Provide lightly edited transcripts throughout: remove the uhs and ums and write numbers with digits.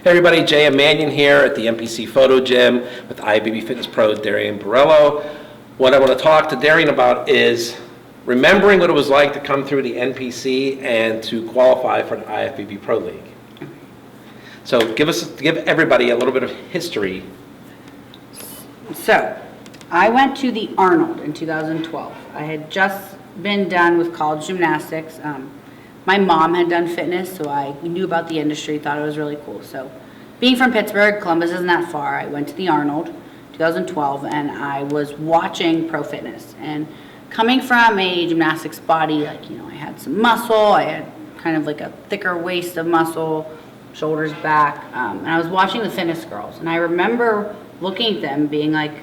Hey everybody, Jay Manion here at the MPC Photo Gym with IFBB Fitness Pro Darrian Borello. What I want to talk to Darrian about is remembering what it was like to come through the NPC and to qualify for an IFBB Pro League. So give everybody a little bit of history. So, I went to the Arnold in 2012. I had just been done with college gymnastics. My mom had done fitness, so I knew about the industry, thought it was really cool. So, being from Pittsburgh, Columbus isn't that far, I went to the Arnold 2012, and I was watching pro fitness. And coming from a gymnastics body, I had some muscle, I had kind of like a thicker waist of muscle, shoulders back, and I was watching the fitness girls, and I remember looking at them being like,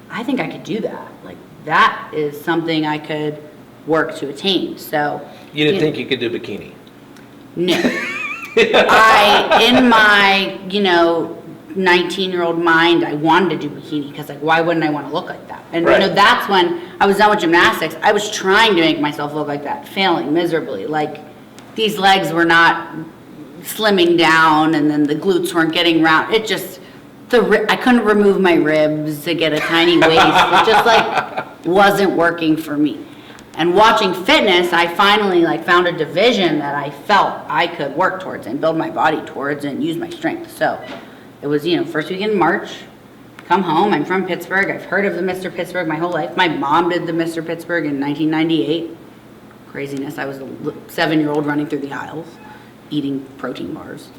I think I could do that. Like, that is something I could work to attain. So you didn't think you could do bikini? No. In my 19-year-old mind, I wanted to do bikini because, like, why wouldn't I want to look like that? And right. That's when I was done with gymnastics. I was trying to make myself look like that, failing miserably. Like, these legs were not slimming down, and then the glutes weren't getting round. It just, I couldn't remove my ribs to get a tiny waist. It just wasn't working for me. And watching fitness, I finally found a division that I felt I could work towards and build my body towards and use my strength. So it was, first week in March, come home. I'm from Pittsburgh. I've heard of the Mr. Pittsburgh my whole life. My mom did the Mr. Pittsburgh in 1998. Craziness. I was a 7-year-old running through the aisles, eating protein bars.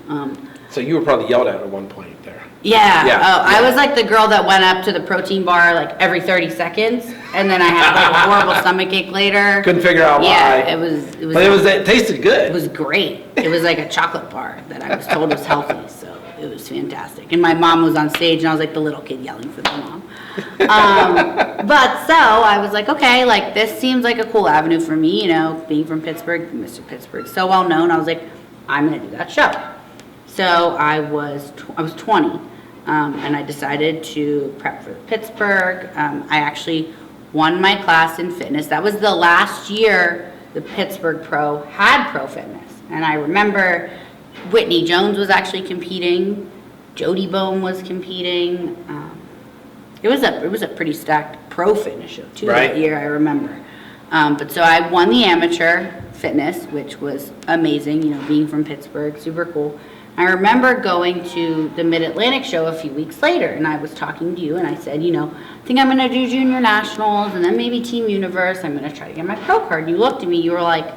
So you were probably yelled at one point there. Yeah. I was like the girl that went up to the protein bar every 30 seconds, and then I had a horrible stomach ache later. Couldn't figure out why. Yeah, it tasted good. It was great. It was like a chocolate bar that I was told was healthy, so it was fantastic. And my mom was on stage, and I was like the little kid yelling for the mom. But so I was like, okay, this seems like a cool avenue for me, being from Pittsburgh, Mr. Pittsburgh, so well known. I was like, I'm gonna do that show. So I was 20, and I decided to prep for Pittsburgh. I actually won my class in fitness. That was the last year the Pittsburgh Pro had pro fitness. And I remember Whitney Jones was actually competing. Jody Bone was competing. It was a pretty stacked pro fitness show too right. That year, I remember. But so I won the amateur fitness, which was amazing, being from Pittsburgh, super cool. I remember going to the Mid-Atlantic show a few weeks later, and I was talking to you, and I said, I think I'm going to do Junior Nationals, and then maybe Team Universe. I'm going to try to get my pro card. And you looked at me, you were like,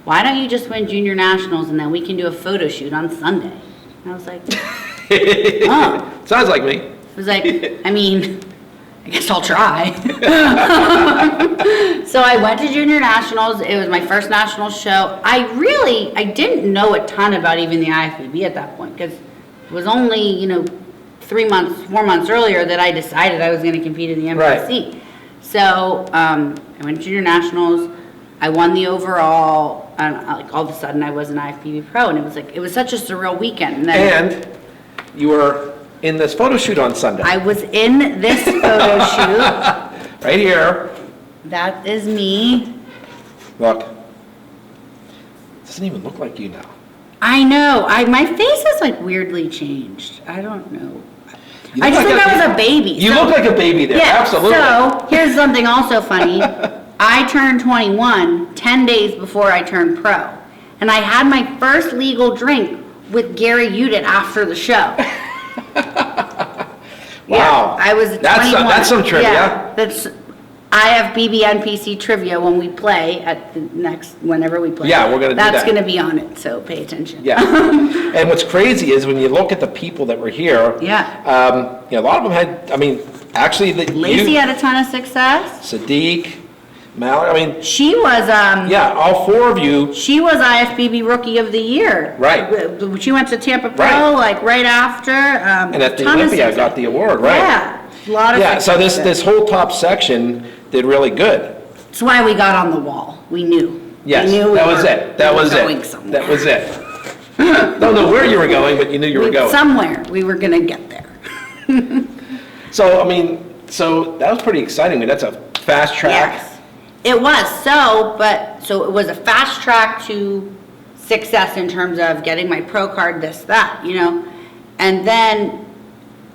why don't you just win Junior Nationals, and then we can do a photo shoot on Sunday? And I was like, oh. Sounds like me. I was like, I guess I'll try. So I went to Junior Nationals. It was my first national show. I didn't know a ton about even the IFBB at that point, because it was only, 4 months earlier that I decided I was going to compete in the MPC. Right. So I went to Junior Nationals. I won the overall, and all of a sudden I was an IFBB Pro, and it was such a surreal weekend. And you were in this photo shoot on Sunday. I was in this photo shoot. Right here. That is me. Look. It doesn't even look like you now. I know. My face is weirdly changed. I don't know. I just think I was a baby. You look like a baby there. Yeah, absolutely. So here's something also funny. I turned 21 10 days before I turned pro. And I had my first legal drink with Gary Udit after the show. Wow. Yeah, I was 21. That's some trivia. Yeah, that's IFBB NPC trivia when we play whenever we play. Yeah, we're going to do that. That's going to be on it, so pay attention. Yeah. And what's crazy is when you look at the people that were here, yeah. A lot of them had, actually. Lacey had a ton of success. Sadiq, Mallory, she was, yeah, all four of you. She was IFBB Rookie of the Year. Right. She went to Tampa Pro, right after. And at the Olympia, got the award, right? Yeah, a lot of yeah, so this whole top section did really good. That's why we got on the wall. We knew. Yes, we knew that was it. That was it. That was it. Don't know where you were going, but you knew you were going. Somewhere. We were going to get there. So, so that was pretty exciting. That's a fast track. Yes. It was. So it was a fast track to success in terms of getting my pro card, this, that, And then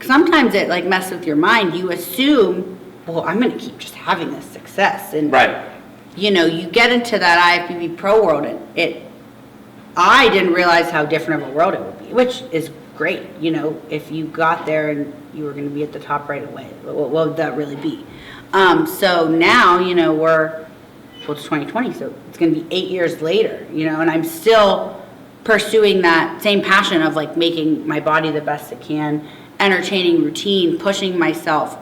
sometimes it like messes with your mind. You assume, well, I'm going to keep just having this success. And, Right. you know, you get into that IFBB pro world and I didn't realize how different of a world it would be, which is great. You know, if you got there and you were going to be at the top right away, what would that really be? So now, you know, it's 2020, so it's going to be 8 years later, you know, and I'm still pursuing that same passion of like making my body the best it can, entertaining routine, pushing myself.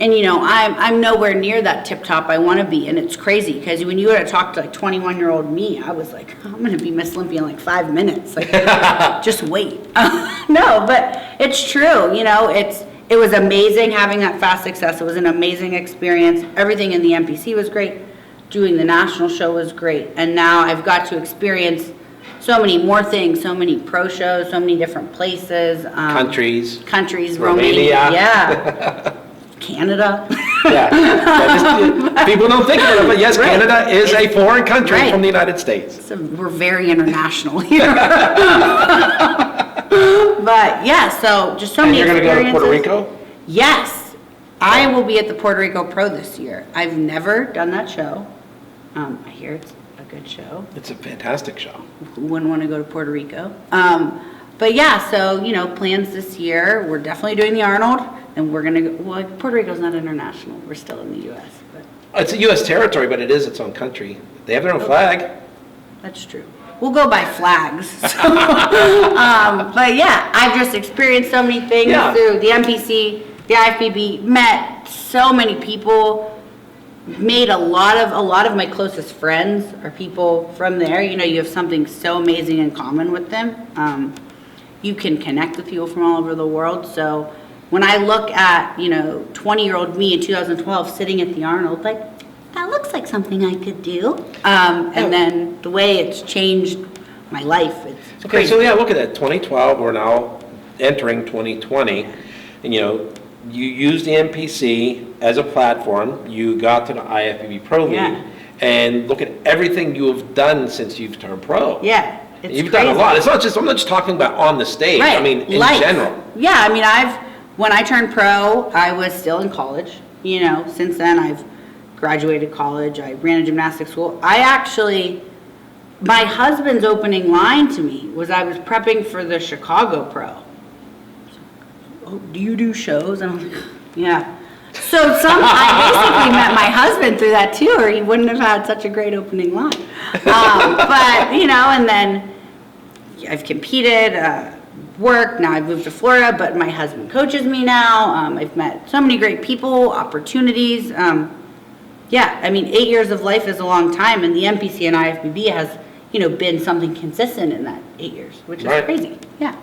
And you know, I'm nowhere near that tip top I want to be, and it's crazy because when you would have talked to like 21-year-old me, I was like, I'm going to be Miss Olympia in like 5 minutes. Like, just wait. No, but it's true. You know, it was amazing having that fast success. It was an amazing experience. Everything in the NPC was great. Doing the national show was great, and now I've got to experience so many more things, so many pro shows, so many different places. Countries, Romania, yeah. Canada. Yeah. People don't think about it, but yes, Right. Canada is a foreign country Right. from the United States. So we're very international here. But yeah, so just so And many you're going to go to experiences. Puerto Rico? Yes, I will be at the Puerto Rico Pro this year. I've never done that show. I hear it's a good show. It's a fantastic show. Who wouldn't want to go to Puerto Rico? But yeah, so, you know, plans this year, we're definitely doing the Arnold, and we're going to go, well, Puerto Rico's not international, we're still in the U.S., but It's a U.S. territory, but it is its own country. They have their own flag. that's true. We'll go by flags. But yeah, I've just experienced so many things Yeah. through the NPC, the IFBB, met so many people, made a lot of my closest friends are people from there. You know, you have something so amazing in common with them. You can connect with people from all over the world. So when I look at, you know, 20-year-old me in 2012 sitting at the Arnold, like, that looks like something I could do. And then the way it's changed my life, it's Okay, crazy. so yeah, look at that. 2012, we're now entering 2020. And, you know, you used the NPC as a platform. You got to the IFBB Pro League. Yeah. And look at everything you have done since you've turned pro. Yeah, it's You've crazy. done a lot. It's not just, I'm not just talking about on the stage. Right. I mean, in Life. general. Yeah, I mean, when I turned pro, I was still in college. You know, since then I've graduated college. I ran a gymnastics school. My husband's opening line to me was I was prepping for the Chicago Pro. Oh, do you do shows? And I'm like, yeah. So I basically met my husband through that too, or he wouldn't have had such a great opening line. But, you know, and then I've competed, worked, now I've moved to Florida, but my husband coaches me now. I've met so many great people, opportunities. Yeah, I mean, 8 years of life is a long time, and the NPC and IFBB has, you know, been something consistent in that 8 years, which is Right. crazy. Yeah.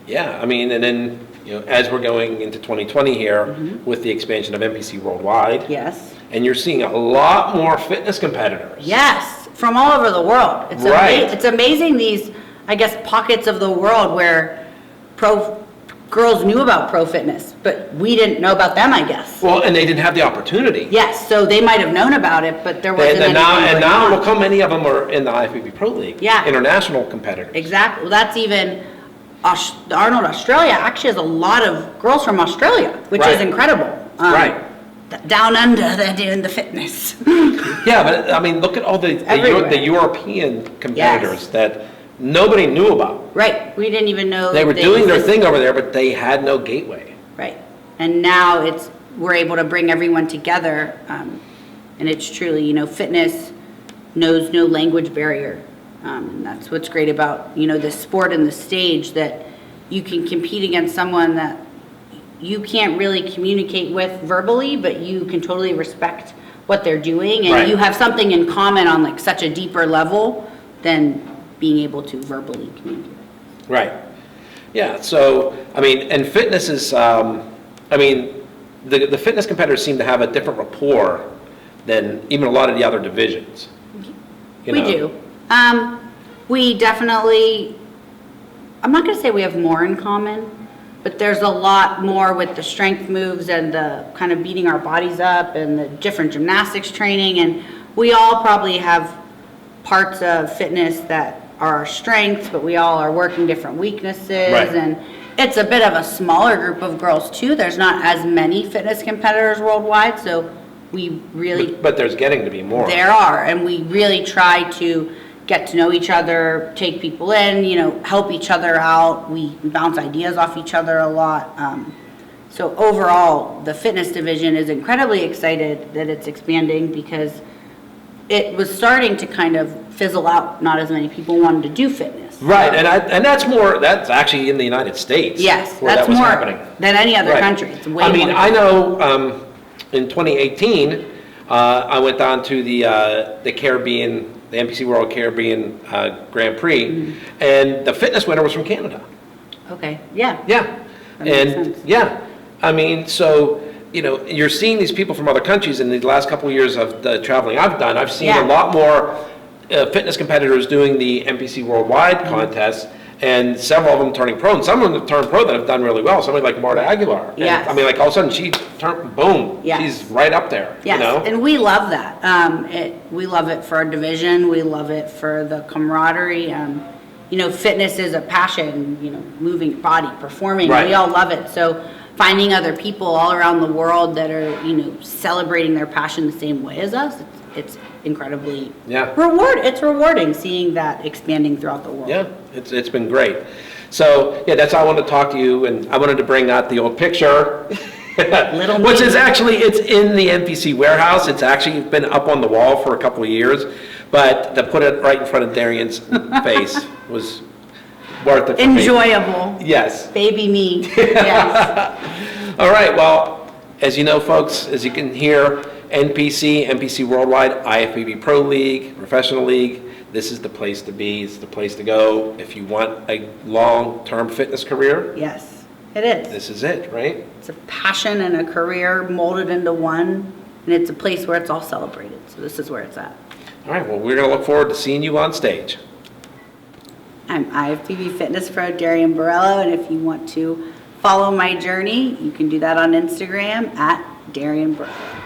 Yeah, I mean, and then, you know, as we're going into 2020 here with the expansion of NPC worldwide, Yes. and you're seeing a lot more fitness competitors. Yes, from all over the world. It's Right. it's amazing these, I guess, pockets of the world where girls knew about pro fitness, but we didn't know about them, I guess. Well, and they didn't have the opportunity. Yes, so they might have known about it, but there wasn't anything And going now, on. look how many of them are in the IFBB Pro League. Yeah. International competitors. Exactly. Well, that's even Arnold Australia actually has a lot of girls from Australia, which Right. is incredible. Right. Down under, they're doing the fitness. Yeah, but I mean, look at all the Everywhere. European competitors Yes. that nobody knew about. Right. We didn't even know They were doing their existed. thing over there, but they had no gateway. Right. And now we're able to bring everyone together. And it's truly, you know, fitness knows no language barrier. And that's what's great about, you know, this sport and the stage, that you can compete against someone that you can't really communicate with verbally, but you can totally respect what they're doing. And Right. you have something in common on like such a deeper level than being able to verbally communicate. Right. Yeah, so, I mean, and fitness is, I mean, the fitness competitors seem to have a different rapport than even a lot of the other divisions. You We know? do. We definitely, I'm not gonna say we have more in common, but there's a lot more with the strength moves and the kind of beating our bodies up and the different gymnastics training. And we all probably have parts of fitness that are our strengths, but we all are working different weaknesses. Right. And, It's a bit of a smaller group of girls too. There's not as many fitness competitors worldwide, so we really, But there's getting to be more. there are, and we really try to get to know each other, take people in, you know, help each other out. We bounce ideas off each other a lot. So overall, the fitness division is incredibly excited that it's expanding because it was starting to kind of fizzle out. Not as many people wanted to do fitness. Right, and that's actually in the United States. Yes, where that's that was more happening. than any other Right. country. It's way I mean, more. I know in 2018, I went down to the Caribbean, the NPC World Caribbean Grand Prix, Mm-hmm. and the fitness winner was from Canada. Okay, yeah. Yeah, That makes and sense. yeah, I mean, so you know, you're seeing these people from other countries. In the last couple of years of the traveling I've done, I've seen Yeah. a lot more fitness competitors doing the NPC Worldwide contests, and several of them turning pro, and some of them have turned pro that have done really well. Somebody like Marta Aguilar. And, Yes. I mean, like all of a sudden she turned, boom, Yes. she's right up there. Yes, You know? and we love that. We love it for our division. We love it for the camaraderie. You know, fitness is a passion, you know, moving your body, performing. Right. We all love it. So finding other people all around the world that are, you know, celebrating their passion the same way as us, it's incredibly Yeah. it's rewarding seeing that expanding throughout the world. Yeah, it's been great. So, yeah, that's how I wanted to talk to you, and I wanted to bring out the old picture. Little Which me. is actually, it's in the NPC warehouse. It's actually been up on the wall for a couple of years, but to put it right in front of Darrian's face was worth it for me. Enjoyable. Yes. Baby me. Yes. All right, well, as you know, folks, as you can hear, NPC Worldwide, IFBB Pro League, Professional League, this is the place to be, it's the place to go. If you want a long-term fitness career, Yes, it is. this is it, right? It's a passion and a career molded into one, and it's a place where it's all celebrated. So this is where it's at. All right, well, we're going to look forward to seeing you on stage. I'm IFBB Fitness Pro Darrian Borello, and if you want to follow my journey, you can do that on Instagram at Darrian Borello.